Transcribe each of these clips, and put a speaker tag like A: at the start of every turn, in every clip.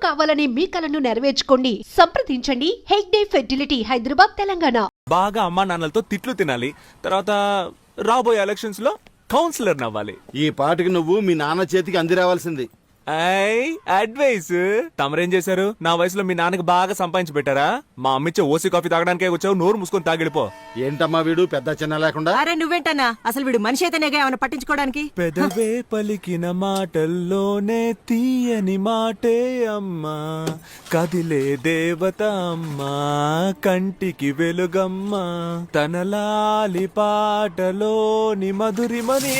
A: కావాలనే మీ కలను నెరవేర్చుకోండి. సంప్రదించండి హెగ్డే ఫెర్టిలిటీ, హైదరాబాద్, తెలంగాణ.
B: బాగా అమ్మా నాన్నలతో తిట్లు తినాలి. తర్వాత రాబోయే ఎలక్షన్స్ లో కౌన్సిలర్ నవ్వాలి.
C: ఈ పాటికి నువ్వు మీ నాన్న చేతికి అంది రావాల్సింది.
B: అడ్వైస్ తమరేం చేశారు? నా వయసులో మీ నాన్నకి బాగా సంపాదించి పెట్టారా? మా అమ్మిచ్చే ఓసీ కాఫీ తాగడానికే వచ్చావు, నోరు మూసుకొని తాగిడిపో.
C: ఏంటమ్మా వీడు పెద్ద చిన్న లేకుండా?
D: అరే నువ్వేంటన్నా, అసలు వీడు మనిషి అయితేనేగా ఏమైనా పట్టించుకోవడానికి?
B: పెదవే పలికిన మాటల్లోనే తీయని మాటే అమ్మా, కదిలే దేవత అమ్మా, కంటికి వెలుగమ్మా, తనలాలి పాటలోని మధురిమని.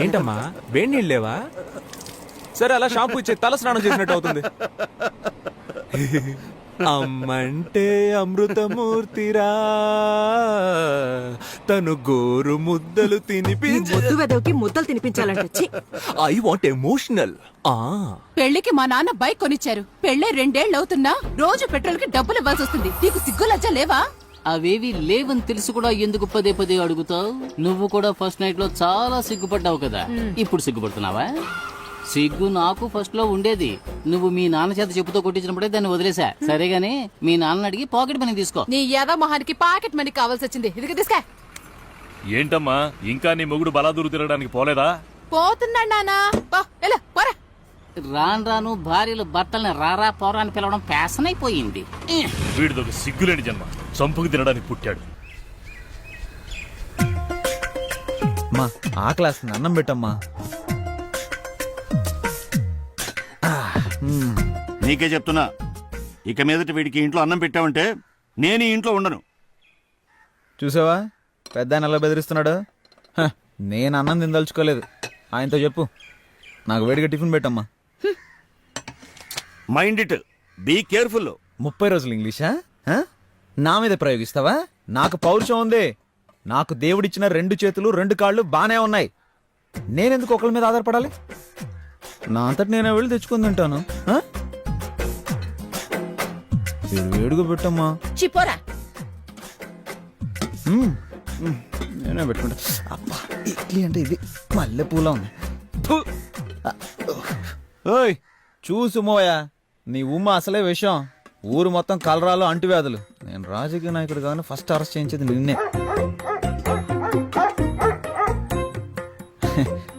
B: ఏంటమ్మా వేడి నీళ్ళు లేవా? సరే అలా షాంపూ ఇచ్చే, తల స్నానం చేసినట్టు అవుతుంది. అమ్మంటే అమృతమూర్తిరా, తను గోరు ముద్దలు
D: ముద్దలు తినిపించాలంటే
B: ఐ వాంట్ ఎమోషనల్.
E: పెళ్లికి మా నాన్న బైక్ కొనిచ్చారు. పెళ్ళే 2 ఏళ్ళు అవుతున్నా రోజు పెట్రోల్ కి డబ్బులు ఇవ్వాల్సి వస్తుంది. నీకు సిగ్గు లజ్జ లేవా?
F: అవేవి లేవని తెలిసి కూడా ఎందుకు పదే పదే అడుగుతావు? నువ్వు కూడా ఫస్ట్ నైట్ లో చాలా సిగ్గుపడ్డావు కదా, ఇప్పుడు సిగ్గుపడుతున్నావా? సిగ్గు నాకు ఫస్ట్ లో ఉండేది. నువ్వు మీ నాన్న చేత చెప్పుతో కొట్టించినప్పుడే దాన్ని వదిలేసా. సరేగాని మీ నాన్న అడిగి పాకెట్ మనీ తీసుకో.
E: నీ యాదవ మొహానికి పాకెట్ మనీ కావాల్సి వచ్చింది. ఇది తీసుకో.
G: ఏంటమ్మా ఇంకా నీ మొగుడు బలాదూరు తిరగడానికి పోలేదా?
E: పోతున్నాడు నానా.
F: రాను రాను భార్యలు భర్తల్ని రారా పోరా అని పిలవడం ఫ్యాషన్ అయిపోయింది.
G: వీడిదొక సిగ్గులేని జన్మ, చంపుకు తినడానికి పుట్టాడు.
H: మా ఆ క్లాస్ అన్నం పెట్టమ్మా.
C: నీకే చెప్తున్నా, ఇక మీదట వీడికి ఇంట్లో అన్నం పెట్టావంటే నేను ఈ ఇంట్లో ఉండను.
H: చూసావా పెద్ద ఆయన ఎలా బెదిరిస్తున్నాడు? నేను అన్నం తినదలుచుకోలేదు. ఆయనతో చెప్పు నాకు వేడిగా టిఫిన్ పెట్టమ్మా.
C: Mind it, be careful.
H: 30 రోజులు ఇంగ్లీషా? నా మీద ప్రయోగిస్తావా? నాకు పౌరుషం ఉంది. నాకు దేవుడిచ్చిన 2 చేతులు 2 కాళ్ళు బానే ఉన్నాయి. నేనెందుకు ఒకళ్ళ మీద ఆధారపడాలి? నా అంతటి నేనే వెళ్ళి తెచ్చుకుని తింటాను. వేడిగా పెట్టమ్మా.
E: చిపోరా.
H: నేనే పెట్టుకుంటా. అబ్బా ఇడ్లీ అంటే ఇది మల్లె పూల ఉంది. ఓయ్ చూసు మోయా, నీ ఉమ్మ అసలే విషయం. ఊరు మొత్తం కలరాలు అంటువ్యాధులు. నేను రాజకీయ నాయకుడు కానీ ఫస్ట్ అరెస్ట్ చేయించేది నిన్నే.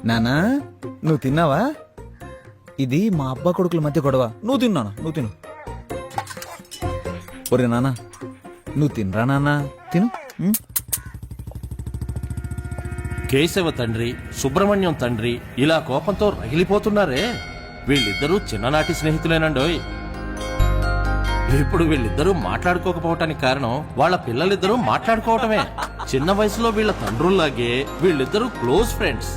H: నానా నువ్వు తిన్నావా? ఇది మా అబ్బా కొడుకుల మధ్య గొడవ. నువ్వు తిన్నానా? నువ్వు తిను. ఒరే నానా నువ్వు తినరా నాన్నా, తిను.
I: కేశవ తండ్రి, సుబ్రహ్మణ్యం తండ్రి ఇలా కోపంతో రగిలిపోతున్నారే. వీళ్ళిద్దరూ చిన్ననాటి స్నేహితులేనండోయ్. ఇప్పుడు వీళ్ళిద్దరూ మాట్లాడుకోకపోవటానికి కారణం వాళ్ళ పిల్లలిద్దరూ మాట్లాడుకోవటమే. చిన్న వయసులో వీళ్ళ తండ్రుల్లాగే వీళ్ళిద్దరూ క్లోజ్ ఫ్రెండ్స్.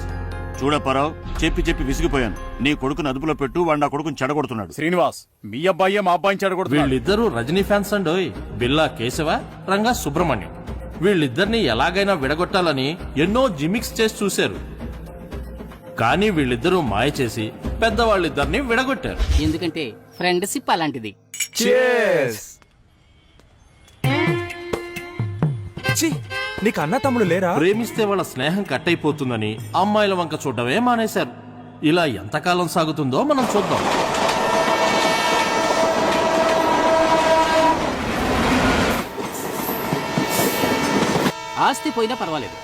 C: చూడప్పారావు, చెప్పి చెప్పి విసిగిపోయాను. నీ కొడుకుని అదుపులో పెట్టు, వాడు నా కొడుకుని చెడగొడుతున్నాడు.
G: శ్రీనివాస్, మీ అబ్బాయి మా అబ్బాయిని చెడగొడుతున్నాడు.
I: వీళ్ళిద్దరూ రజనీ ఫ్యాన్స్ అండోయ్. బిల్లా కేశవ, రంగా సుబ్రహ్మణ్యం. వీళ్ళిద్దరిని ఎలాగైనా విడగొట్టాలని ఎన్నో జిమిక్స్ చేసి చూశారు. కానీ వీళ్ళిద్దరూ మాయ చేసి పెద్దవాళ్ళిద్దరిని విడగొట్టారు.
F: ఎందుకంటే ఫ్రెండ్షిప్ అలాంటిది.
B: నీకు అన్న తమ్ముడు లేరా?
I: ప్రేమిస్తే వాళ్ళ స్నేహం కట్ అయిపోతుందని అమ్మాయిల వంక చూడటమే మానేశారు. ఇలా ఎంతకాలం సాగుతుందో మనం చూద్దాం.
F: ఆస్తి పోయినా పర్వాలేదు,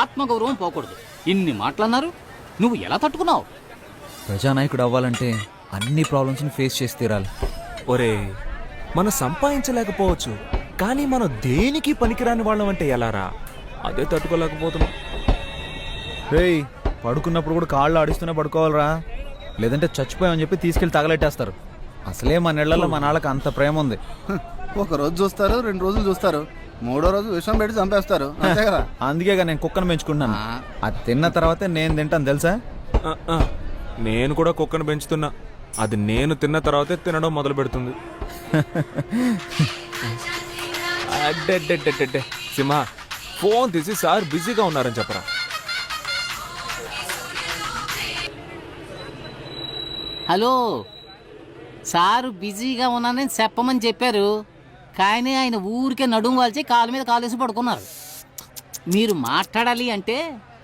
F: ఆత్మగౌరవం పోకూడదు. ఇన్ని మాటలన్నారు, నువ్వు ఎలా తట్టుకున్నావు?
H: ప్రజానాయకుడు అవ్వాలంటే అన్ని ప్రాబ్లమ్స్ ని ఫేస్ చేసి తీరాలి.
B: ఒరే మనం సంపాదించలేకపోవచ్చు, కానీ మనం దేనికి పనికిరాని వాళ్ళం అంటే ఎలారా? అదే తట్టుకోలేకపోతున్నాం.
H: రేయ్ పడుకున్నప్పుడు కూడా కాళ్ళు ఆడిస్తూనే పడుకోవాలరా, లేదంటే చచ్చిపోయామని చెప్పి తీసుకెళ్లి తగలెట్టేస్తారు. అసలే మన నెలల్లో మన వాళ్ళకి అంత ప్రేమ ఉంది.
J: ఒక రోజు చూస్తారు, 2 రోజులు చూస్తారు, 3వ రోజు విషం పెట్టి చంపేస్తారు.
H: అందుకేగా నేను కుక్కను పెంచుకున్నాను. అది తిన్న తర్వాతే నేను తింటాను తెలుసా?
B: నేను కూడా కుక్కను పెంచుతున్నా. అది నేను తిన్న తర్వాతే తినడం మొదలు పెడుతుంది. సింహ ఫోన్ తీసి సార్ బిజీగా ఉన్నారని చెప్పరా.
F: హలో సారు బిజీగా ఉన్నానని చెప్పమని చెప్పారు, కానీ ఆయన ఊరికే నడుము వాల్చి కాలు మీద కాలేసి పడుకున్నారు. మీరు మాట్లాడాలి అంటే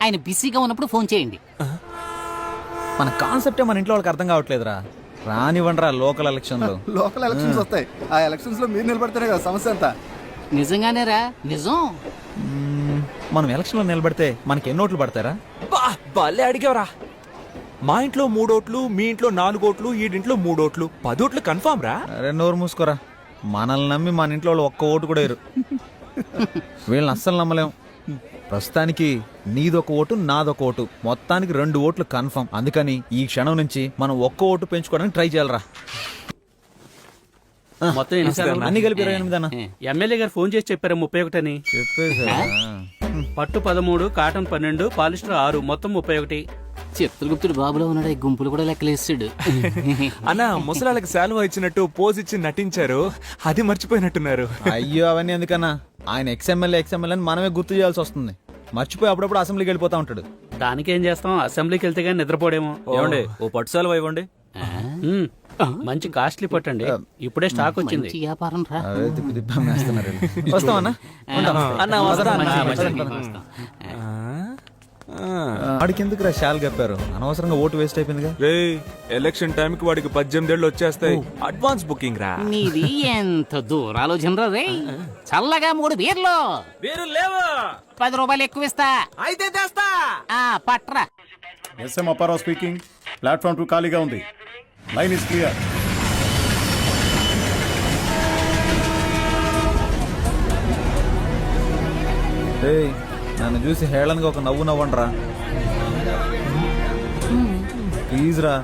F: ఆయన బిజీగా ఉన్నప్పుడు ఫోన్ చేయండి.
H: మన కాన్సెప్టే మన ఇంట్లో వాళ్ళకి అర్థం కావట్లేదురా. రానివ్వండిరా లోకల్ ఎలక్షన్లు.
J: లోకల్ ఎలక్షన్స్ వస్తాయి. ఆ ఎలక్షన్స్ లో మీరు నిలబడితేనే కదా సమస్య అంతా.
F: నిజంగానేరా నిజం.
H: మనం ఎలక్షన్లో నిలబడితే మనకి ఎన్ని ఓట్లు పడతారా?
B: బా భలే అడిగావరా. మా ఇంట్లో 3 ఓట్లు, మీ ఇంట్లో 4 ఓట్లు, ఈడింట్లో 3 ఓట్లు, 10 ఓట్లు కన్ఫామ్ రా.
H: అరే నోరు మూసుకోరా. మనల్ని నమ్మి మన ఇంట్లో వాళ్ళు ఒక్క ఓటు కూడా వేరు. వీళ్ళని అస్సలు నమ్మలేం. ప్రస్తుతానికి నీదొక ఓటు నాదొక ఓటు, మొత్తానికి 2 ఓట్లు కన్ఫర్మ్. అందుకని ఈ క్షణం నుంచి మనం ఒక్క ఓటు పెంచుకోవడానికి ట్రై చేయాలరా.
K: మొత్తం ఎన్ని సార్లు?
H: అన్ని కలిపి 28 అన్న.
K: ఎమ్మెల్యే గారు ఫోన్ చేసి చెప్పారు 31 అని.
H: చెప్పేసా?
K: పట్టు 13, కాటన్ 12, పాలిస్టర్ 6, మొత్తం 31.
F: చిత్రగుప్తుడు బాబులో ఉన్నాడు, ఈ గుంపులు కూడా లెక్కలేస్తాడు.
B: అన్న ముసలాళ్ళకి శాలువా ఇచ్చినట్టు పోజ్ ఇచ్చి నటించారు, అది మర్చిపోయినట్టున్నారు.
H: అయ్యో అవన్నీ ఎందుకన్నా, ఆయన ఎక్స్ఎమ్మెల్యే అని మనమే గుర్తు చేయాల్సి వస్తుంది. మర్చిపోయి అప్పుడప్పుడు అసెంబ్లీకి వెళ్ళిపోతా ఉంటాడు.
K: దానికేం చేస్తాం, అసెంబ్లీకి వెళ్తే గానీ నిద్రపోడేమో. ఏమండి ఓ పట్టు శాలువా ఇవ్వండి. మంచి కాస్ట్లీ పట్టండి, ఇప్పుడే స్టాక్ వచ్చింది.
F: మంచి వ్యాపారం రా.
H: అదే తిప్పి తిప్పి అమ్మేస్తున్నారు వీళ్ళు. వస్తామన్నా?
B: అన్న వస్తా
H: వాడికి ఎందుకు రా షాల్ కప్పారు? అనవసరంగా ఓటు వేస్ట్ అయిపోయిందిగా.
B: రే ఎలక్షన్ టైం కి వాడికి 18 ఏళ్ళు వచ్చేస్తాయి. అడ్వాన్స్ బుకింగ్ రా.
F: నీది ఎంత దూరాలోచనరా రే. చల్లగా 3 బీర్లు
B: లేవా?
F: 10 రూపాయలు ఎక్కువ ఇస్తా.
B: అయితే తెస్తా.
F: పట్రా.
J: S M Apparao speaking. ప్లాట్ఫామ్ 2 ఖాళీగా ఉంది. Line is clear.
H: ఏయ్ నన్ను చూసి హేళనగా ఒక నవ్వు నవ్వండి రా ప్లీజ్ రా.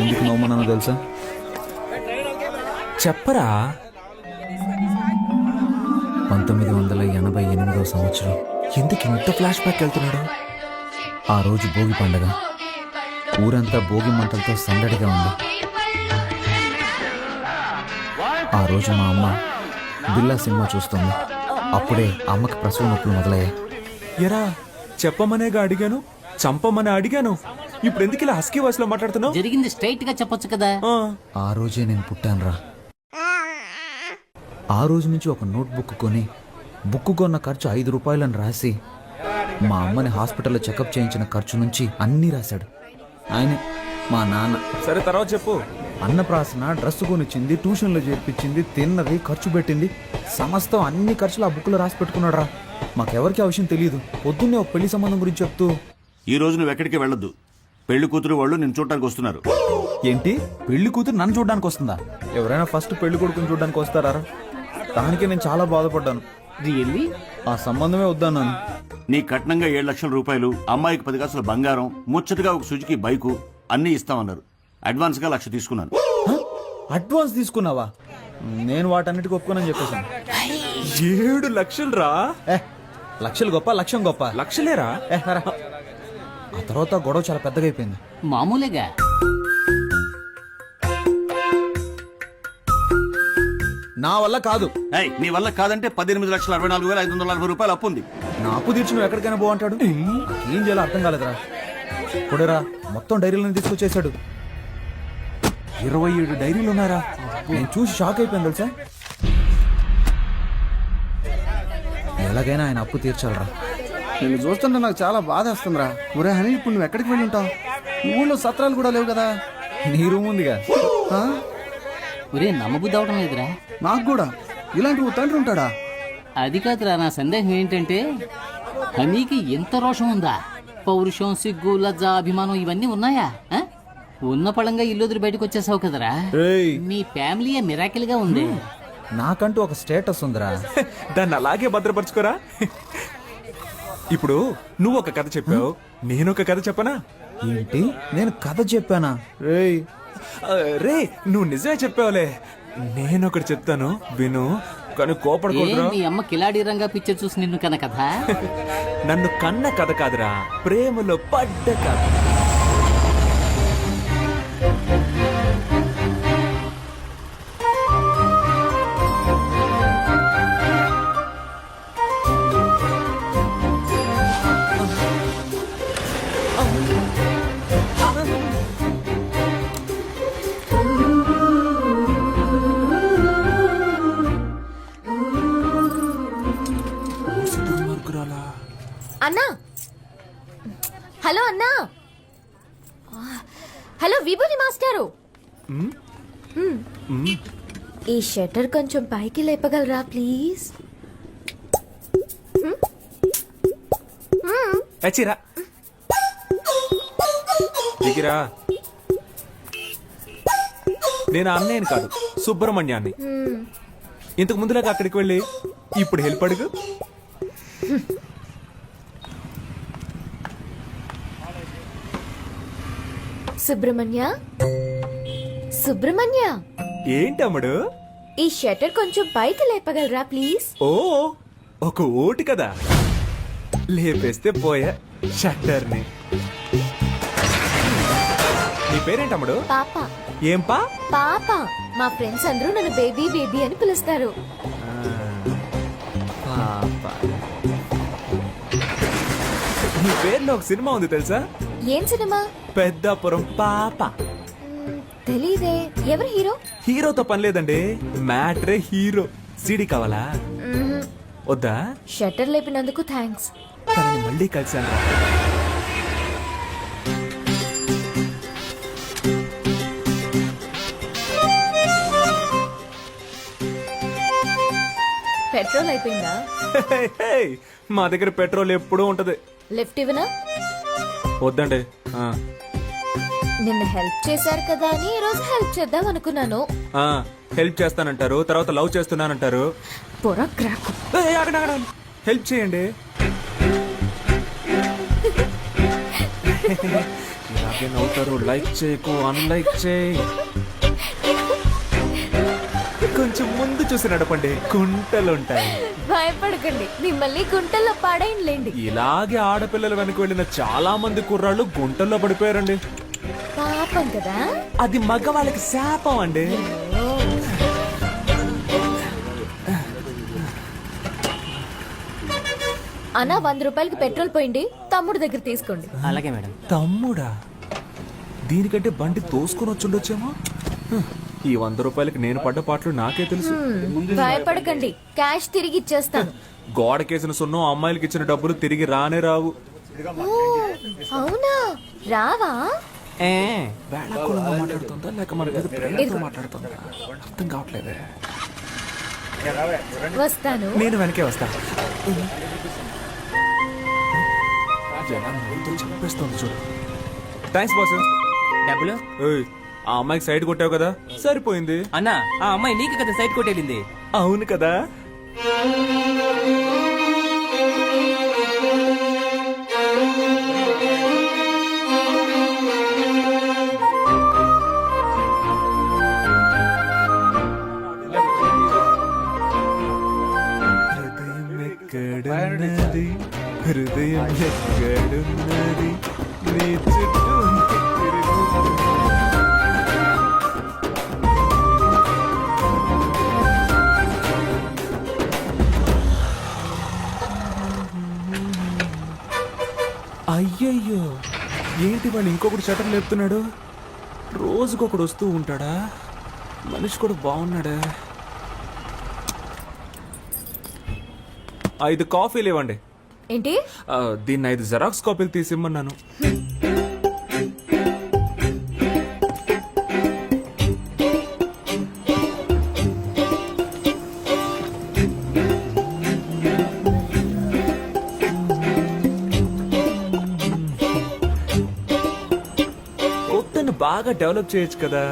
H: ఎందుకు నవ్వుమన్నానో తెలుసా?
B: చెప్పరా.
H: 1988వ సంవత్సరం.
B: ఎందుకు ఇంత ఫ్లాష్ బ్యాక్ వెళ్తున్నాడు?
H: ఆ రోజు భోగి పండగ. ఊరంతా భోగి మంటలతో సందడిగా ఉంది. ఆ రోజు మా అమ్మ బిల్లా సినిమా చూస్తుంది. అప్పుడే అమ్మకి ప్రసవ నొప్పులు మొదలయ్యాయి.
B: ఎరా చెప్పమనేగా అడిగాను, చంపమని అడిగాను. ఇప్పుడు ఎందుకు ఇలా హస్కీ వాయిస్ లో మాట్లాడుతున్నావు?
F: జరిగింది స్ట్రైట్ గా చెప్పొచ్చు కదా.
H: ఆ రోజే నేను పుట్టాను రా. ఆ రోజు నుంచి ఒక నోట్ బుక్ కొని, బుక్ కొన్న ఖర్చు 5 రూపాయలని రాసి, మా అమ్మని హాస్పిటల్లో చెకప్ చేయించిన ఖర్చు నుంచి అన్నీ రాశాడు ఆయనే, మా నాన్న.
B: సరే తర్వాత చెప్పు.
H: అన్నప్రాసన, డ్రెస్ కొనిచ్చింది, ట్యూషన్లో చేర్పించింది, తిన్నది, ఖర్చు పెట్టింది, సమస్తం అన్ని ఖర్చులు ఆ బుక్లో రాసి పెట్టుకున్నాడు రా. మాకెవరికి ఆ విషయం తెలియదు. పొద్దున్నే ఒక పెళ్లి సంబంధం గురించి చెప్తూ,
C: ఈ రోజు నువ్వు ఎక్కడికి వెళ్ళొద్దు, పెళ్లి కూతురు వాళ్ళు నిన్ను చూడటానికి వస్తున్నారు.
H: ఏంటి పెళ్లి కూతురు నన్ను చూడడానికి వస్తుందా? ఎవరైనా ఫస్ట్ పెళ్లి కొడుకుని చూడడానికి వస్తారా? దానికే నేను చాలా బాధపడ్డాను.
F: రియల్లీ?
H: ఆ సంబంధమే వద్దన్నాను.
C: నీ కట్నంగా 7 లక్షల రూపాయలు, అమ్మాయికి 10 కాసుల బంగారం, ముచ్చటగా ఒక సుజుకి బైకు అన్నీ ఇస్తామన్నారు. అడ్వాన్స్ గా 1,00,000 తీసుకున్నాను.
H: అడ్వాన్స్ తీసుకున్నావా? నేను వాటన్నిటికి ఒప్పుకోనని చెప్పేశాను.
B: 7 లక్షలు రా.
H: లక్షలు గొప్ప, లక్ష్యం గొప్ప.
B: లక్షలేరా?
H: ఆ తర్వాత గొడవ చాలా పెద్దగా అయిపోయింది.
F: మామూలుగా
H: నా వల్ల కాదు.
C: నీ వల్ల కాదంటే 18,64,540 రూపాయలు అప్పు ఉంది.
H: నా అప్పు తీర్చి నువ్వు ఎక్కడికైనా బాగుంటాడు. ఏం చేయాలో అర్థం కాలేదురా. కొడేరా మొత్తం డైరీలను తీసుకొచ్చేసాడు. 27 డైరీలు ఉన్నారా? నేను చూసి షాక్ అయిపోయాను తెలుసా. ఎలాగైనా ఆయన అప్పు తీర్చాలరా.
J: నేను చూస్తుంటే నాకు చాలా బాధ వస్తుందిరా. ఒరే హనీ, ఇప్పుడు నువ్వు ఎక్కడికి వెళ్ళి ఉంటావు? ఊళ్ళో సత్రాలు కూడా లేవు కదా.
H: నీ రూమ్ ఉందిగా.
F: ఒరే నమ్మబుద్ధి అవడం లేదురా.
J: నాకు కూడా ఇలాంటి ఓ తండ్రి ఉంటాడా?
F: అది కాదురా, నా సందేహం ఏంటంటే హనీకి ఎంత రోషం ఉందా? పౌరుషం, సిగ్గు, లజ్జ, అభిమానం ఇవన్నీ ఉన్నాయా? ఉన్న పళంగా ఇల్లు వదిలి బయటకు వచ్చేసావు కదరా. మీ ఫ్యామిలీ మిరాకిల్ గా ఉంది.
H: నాకంటూ ఒక స్టేటస్ ఉందిరా.
B: దాన్ని అలాగే భద్రపరచుకోరా. ఇప్పుడు నువ్వు ఒక కథ చెప్పావు, నేను ఒక కథ చెప్పనా?
H: ఏంటి నేను కథ చెప్పానా?
B: రే నువ్వు నిజమే చెప్పావులే. నేను ఒకటి చెప్తాను విను, కానీ కోపడకూడదురా.
F: మీ అమ్మ కిలాడి రంగా పిక్చర్ చూసి నిన్ను కన్న కథ.
B: నన్ను కన్న కథ కాదురా, ప్రేమలో పడ్డ కథ.
L: అన్నా, హలో అన్నా, హలో విభూతి మాస్టారు, ఈ షట్టర్ కొంచెం పైకి లేపగలరా ప్లీజ్?
B: చిరా దిగిరా. నేను అన్నయ్యని కాదు, సుబ్రహ్మణ్యాన్ని. ఇంతకు ముందులాగా అక్కడికి వెళ్ళి ఇప్పుడు హెల్ప్ అడుగు.
L: సుబ్రహ్మణ్య, సుబ్రహ్మణ్య,
B: ఏంటమ్ముడు?
L: ఈ షట్టర్ కొంచెం పైకి లేపగలరా ప్లీజ్?
B: ఓ, ఒక ఓటు కదా, లేపేస్తే పోయా షట్టర్ని. నీ పేరేంటమ్ముడు?
L: పాప.
B: ఏం పా?
L: పాప. మా ఫ్రెండ్స్ అందరూ నన్ను బేబీ బేబీ అని పిలుస్తారు.
B: నీ పేరులో ఒక సినిమా ఉంది తెలుసా?
L: ఏం సినిమా?
B: పెద్దాపురం పాప.
L: తెలీదే. ఎవరు హీరో?
B: హీరోతో పని లేదండి, మ్యాట్రే హీరో. సీడీ కావాలా? వద్దా?
L: షట్టర్ లేపినందుకు థ్యాంక్స్.
B: తనని మళ్ళీ కలిసాను.
L: పెట్రోల్ అయిపోయిందా?
B: మా దగ్గర పెట్రోల్ ఎప్పుడూ ఉంటది.
L: లిఫ్ట్ ఇవ్వనా?
B: వద్దండి.
L: నిన్న హెల్ప్ చేశారు కదా అని ఈ రోజు హెల్ప్ చేద్దాం అనుకున్నాను.
B: హెల్ప్ చేస్తానంటారు, తర్వాత లవ్ చేస్తున్నానంటారు.
L: పొర క్రాక్.
B: హెల్ప్ చేయండి. ఇలాగే నవ్వుతారు. లైక్ చేయకు, అన్లైక్ చేయి. కొంచెం ముందు చూసి నడపండి, గుంటలుంటాయి.
L: భయపడకండి, మిమ్మల్ని గుంటల్లో పాడేయండి.
B: ఇలాగే ఆడపిల్లల వెనక వెళ్ళిన చాలా మంది కుర్రాళ్ళు గుంటల్లో పడిపోయారండి.
L: పాపం కదా.
B: అది మగవాళ్ళకి శాపం అండి.
L: అన్నా 100 రూపాయలకి పెట్రోల్ పోయింది, తమ్ముడు దగ్గర తీసుకోండి.
K: అలాగే మేడం.
B: తమ్ముడా? దీనికంటే బండి తోసుకొని వచ్చుండొచ్చేమో. ఈ 100 రూపాయలకి నేను పడ్డ పాటలు నాకే తెలుసు.
L: భయపడకండి, క్యాష్ తిరిగి ఇచ్చేస్తాను.
B: గోడకేసిన సున్నం అమ్మాయిలకి ఇచ్చిన డబ్బులు తిరిగి రానే రావు.
L: ఓ, అవునా? రావా?
B: వేళాకులంగా మాట్లాడుతుందా లేక మన మీద ప్రేమతో మాట్లాడుతుందా అర్థం కావట్లేదే.
L: వస్తాను.
B: నేను వెనకే వస్తా. చంపేస్తుంది చూడు. Thanks boss.
K: డబ్బులు?
B: ఆ అమ్మాయికి సైడ్ కొట్టావు కదా, సరిపోయింది.
K: అన్నా, ఆ అమ్మాయి నీకు కదా సైడ్ కొట్టేళ్ళింది.
B: అవును కదా. ఎక్కడున్నది, హృదయం ఎక్కడున్నది, నీ చుట్టూ అయ్యయ్యో, ఏంటి వాళ్ళు ఇంకొకటి షటర్ లేపుతున్నాడు? రోజుకొకడు వస్తూ ఉంటాడా? మనిషి కూడా బాగున్నాడా? 5 కాఫీలు ఇవ్వండి.
L: ఏంటి?
B: దీన్ని 5 జెరాక్స్ కాపీలు తీసిమ్మన్నాను. కొత్తను బాగా డెవలప్ చేయొచ్చు కదా.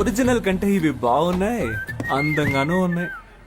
B: ఒరిజినల్ కంటే ఇవి బాగున్నాయి, అందంగానూ ఉన్నాయి.